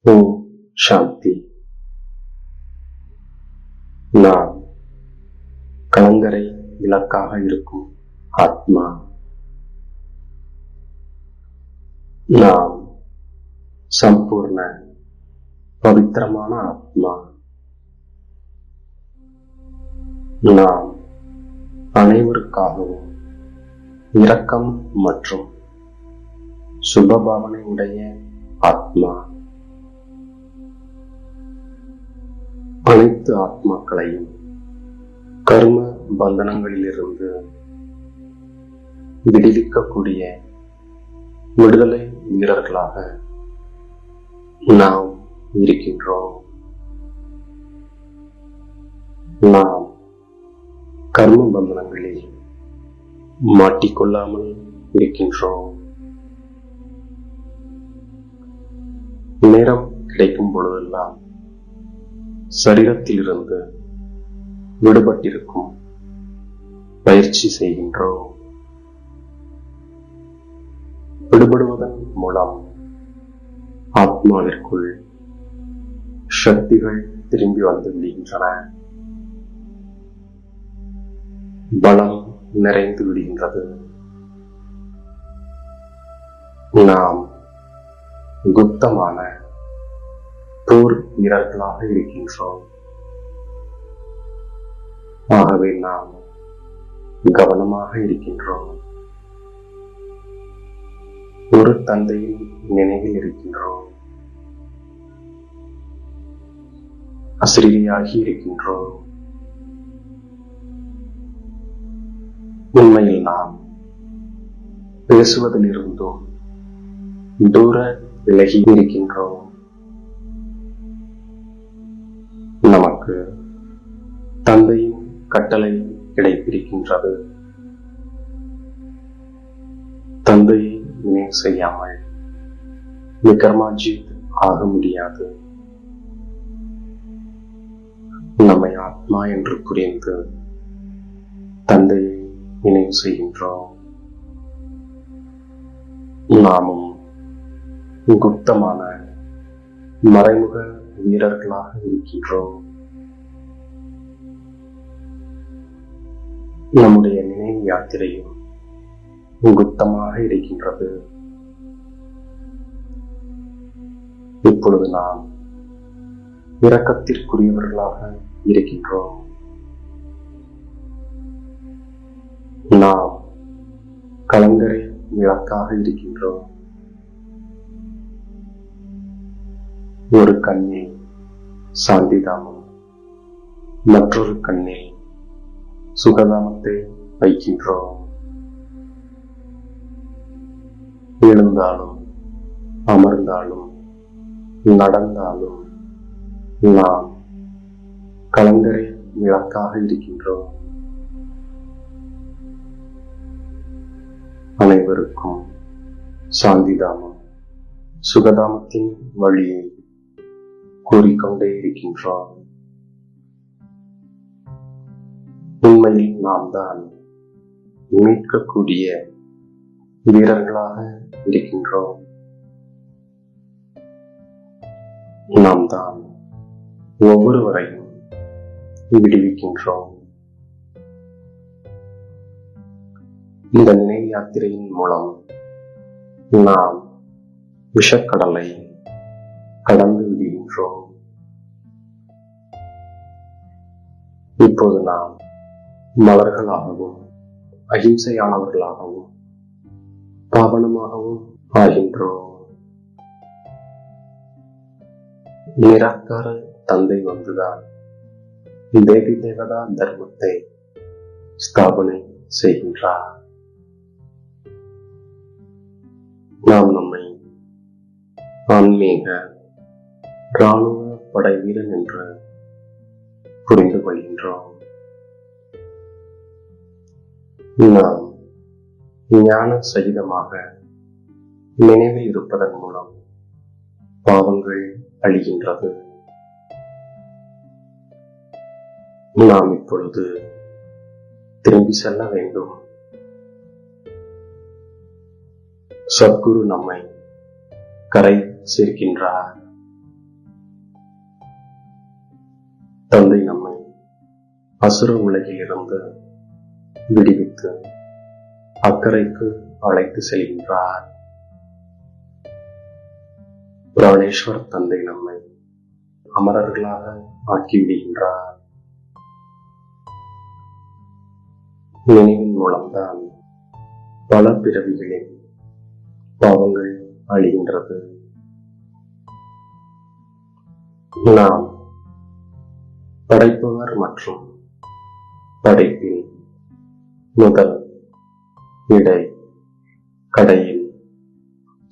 ஓம் சாந்தி. நாம் கலங்கரை விளக்காக இருக்கும் ஆத்மா. நாம் சம்பூர்ண பவித்திரமான ஆத்மா. நாம் அனைவருக்காகவும் இரக்கம் மற்றும் சுபபாவனை உடைய ஆத்மா. அனைத்து ஆத்மாக்களையும் கர்ம பந்தனங்களிலிருந்து விடுவிக்கக்கூடிய விடுதலை வீரர்களாக நாம் இருக்கின்றோம். நாம் கர்ம பந்தனங்களில் மாட்டிக்கொள்ளாமல் இருக்கின்றோம். நேரம் கிடைக்கும் பொழுதெல்லாம் சரீரத்திலிருந்து விடுபட்டிருக்கும் பயிற்சி செய்கின்றோம். விடுபடுவதன் மூலம் ஆத்மாவிற்குள் சக்திகள் திரும்பி வந்து விடுகின்றன. பலம் நிறைந்து விடுகின்றது. நாம் குப்தமான போர் வீரர்களாக இருக்கின்றோம். ஆகவே நாம் கவனமாக இருக்கின்றோம். ஒரு தந்தையின் நினைவில் இருக்கின்றோம். அசிரியாகி இருக்கின்றோம். உண்மையில் நாம் பேசுவதிலிருந்தும் தூர விலகி இருக்கின்றோம். நமக்கு தந்தையின் கட்டளை கிடைத்திருக்கின்றது. தந்தையை நினைவு செய்யாமல் விக்ரமாஜித் ஆக முடியாது. நம்மை ஆத்மா என்று புரிந்து தந்தையை நினைவு செய்கின்றோம். நாமும் குப்தமான மறைமுக வீரர்களாக இருக்கின்றோம். நம்முடைய நினைவு யாத்திரையும் குப்தமாக இருக்கின்றது. இப்பொழுது நாம் இரக்கத்திற்குரியவர்களாக இருக்கின்றோம். நாம் கலங்கரை விளக்காக இருக்கின்றோம். ஒரு கண்ணில் சாந்திதாமம், மற்றொரு கண்ணில் சுகதாமத்தை வைக்கின்றோம். எழுந்தாலும் அமர்ந்தாலும் நடந்தாலும் நாம் கலங்கரை விளக்காக இருக்கின்றோம். அனைவருக்கும் சாந்திதாமம், சுகதாமத்தின் வழியை கூறிக்கொண்டே இருக்கின்றோம். உண்மையில் நாம் தான் மீட்கக்கூடிய வீரர்களாக இருக்கின்றோம். நாம் தான் ஒவ்வொருவரையும் விடுவிக்கின்றோம். இந்த நினைவு யாத்திரையின் மூலம் நாம் விஷக்கடலை கடந்து விடுகின்றோம். இப்போது நாம் மலர்களாகவும் அகிம்சையானவர்களாகவும் பாவனமாகவும் ஆகின்றோம். நிராகார தந்தை வந்துதான் தேவி தேவதா தர்மத்தை ஸ்தாபனை செய்கின்றார். நாம் நம்மை ஆன்மீக இராணுவ படை வீரன் என்று புரிந்து கொள்கின்றோம். நாம் ஞான சகிதமாக நினைவில் இருப்பதன் மூலம் பாவங்கள் அழிகின்றது. நாம் இப்பொழுது திரும்பி செல்ல வேண்டும். சத்குரு நம்மை கரை சேர்க்கின்றார். தந்தை நம்மை அசுர உலகிலிருந்து விடுவித்து அக்கறைக்கு அழைத்து செல்கின்றார். பிராணேஸ்வர தந்தை நம்மை அமரர்களாக ஆக்கிவிடுகின்றார். நினைவின் மூலம்தான் பல பிறவிகளின் பாவங்கள் அழிகின்றது. நாம் படைப்பவர் மற்றும் படைப்பின் முதல் இடை கடையில்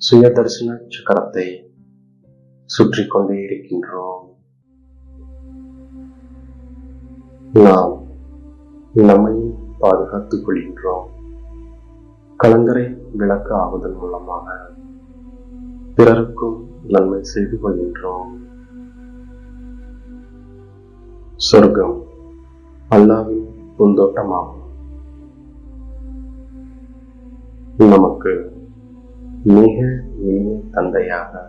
சுயதர்சன சக்கரத்தை சுற்றி கொண்டே இருக்கின்றோம். நாம் நம்மையும் பாதுகாத்துக் கொள்கின்றோம். கலங்கரை விளக்கு ஆவதன் மூலமாக பிறருக்கும் நன்மை செய்து கொள்கின்றோம். சொர்க்கம் அல்லாஹ்வின் பூந்தோட்டமாகும். நமக்கு மிக இனிய தந்தையாக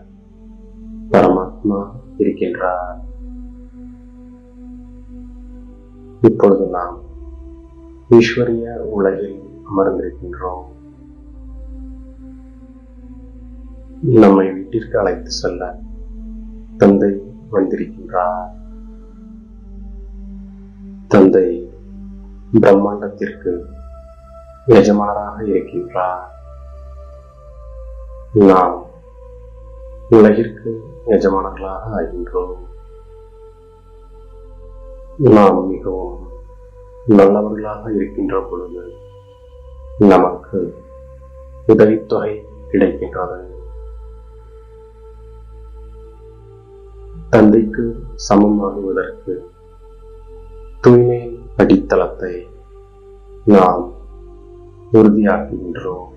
பரமாத்மா இருக்கின்றார். இப்பொழுது நாம் ஈஸ்வரிய உலகில் அமர்ந்திருக்கின்றோம். நம்மை வீட்டிற்கு அழைத்து செல்ல தந்தை வந்திருக்கின்றார். தந்தை பிரம்மாண்டத்திற்கு எஜமானராக இருக்கின்றார். நாம் உலகிற்கு எஜமானர்களாக ஆகின்றோம். நாம் மிகவும் நல்லவர்களாக இருக்கின்ற பொழுது நமக்கு உதவித்தொகை கிடைக்கின்றது. தந்தைக்கு சமமாகுவதற்கு தூய்மையின் அடித்தளத்தை நாம் உறுதியாக்குகின்றோம்.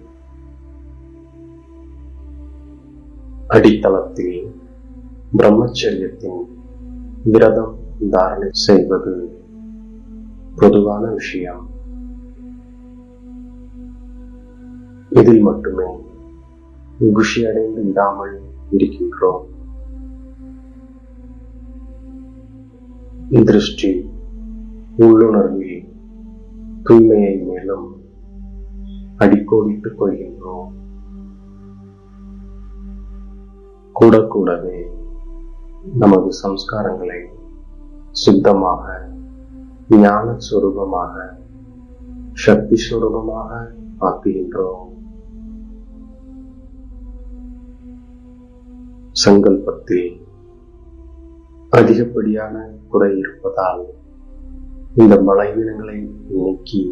அடித்தளத்தில் பிரம்மச்சரியத்தின் விரதம் தாரணை செய்வது பொதுவான விஷயம். இதில் மட்டுமே குஷி அடைந்து விடாமல் இருக்கின்றோம். திருஷ்டி உள்ளுணர்வில் தூய்மையை மேலும் அடிக்கோடிட்டுக் கொள்கின்றோம். கூடவே நமது சம்ஸ்காரங்களை சுத்தமாக, ஞான சுரூபமாக, சக்தி சுரூபமாக ஆக்குகின்றோம். சங்கல்பத்தில் அதிகப்படியான குறை இருப்பதால் இந்த பலவீனங்களை நீக்கி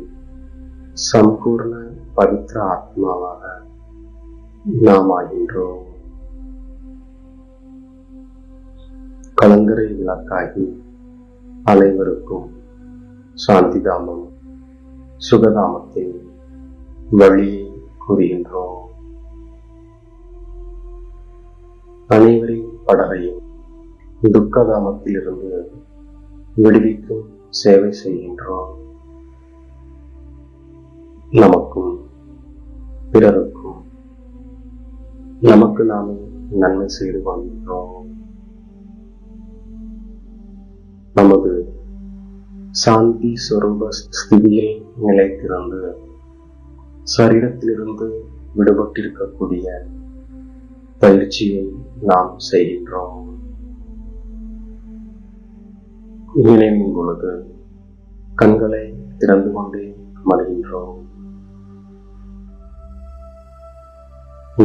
சம்பூர்ண பவித்ர ஆத்மாவாக நாம் ஆகின்றோம். கலங்கரை விளக்காகி அனைவருக்கும் சாந்திதாமம், சுகதாமத்தின் வழியை கூறுகின்றோம். அனைவரின் படரையும் துக்கதாமத்திலிருந்து விடுவிக்கும் சேவை செய்கின்றோம். நமக்கும் பிறருக்கும் நமக்கு நாமே நன்மை செய்து கொள்கின்றோம். நமது சாந்தி சொரூப ஸ்திதியில் நிலைத்திருந்து சரீரத்திலிருந்து விடுபட்டிருக்கக்கூடிய பயிற்சியை நாம் செய்கின்றோம். நினைவின் பொழுது கண்களை திறந்து கொண்டே அமர்கின்றோம்.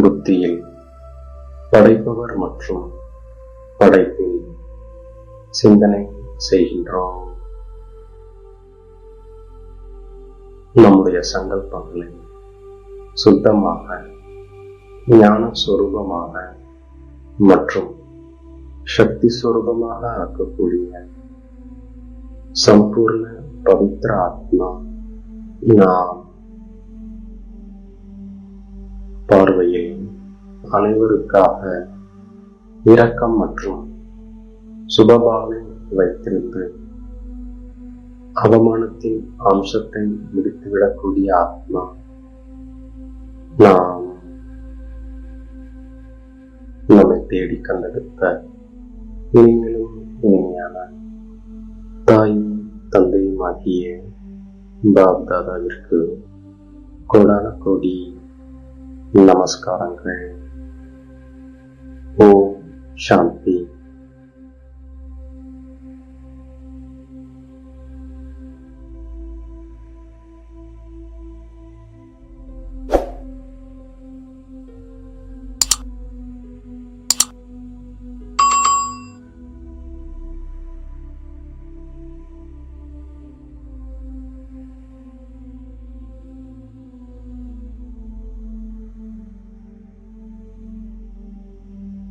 புத்தியில் படைப்பவர் மற்றும் படைப்பின் சிந்தனை செய்கின்றோம். நம்முடைய சங்கல்பங்களை சுத்தமாக, ஞான சொரூபமாக மற்றும் சக்தி சொரூபமாக ஆக்கக்கூடிய சம்பூர்ண பவித்ர ஆத்மா நாம். பார்வையில் அனைவருக்காக இரக்கம் மற்றும் சுபபாவனை வைத்திருந்து அவமானத்தின் அம்சத்தை முடித்துவிடக்கூடிய ஆத்மா நாம். நம்மை தேடி கண்டெடுத்த இனிமேலும் இனிமையான தாயும் தந்தையுமாகிய பாப் தாதாவிற்கு கோடான கோடி நமஸ்காரங்கள். ஓம் சாந்தி.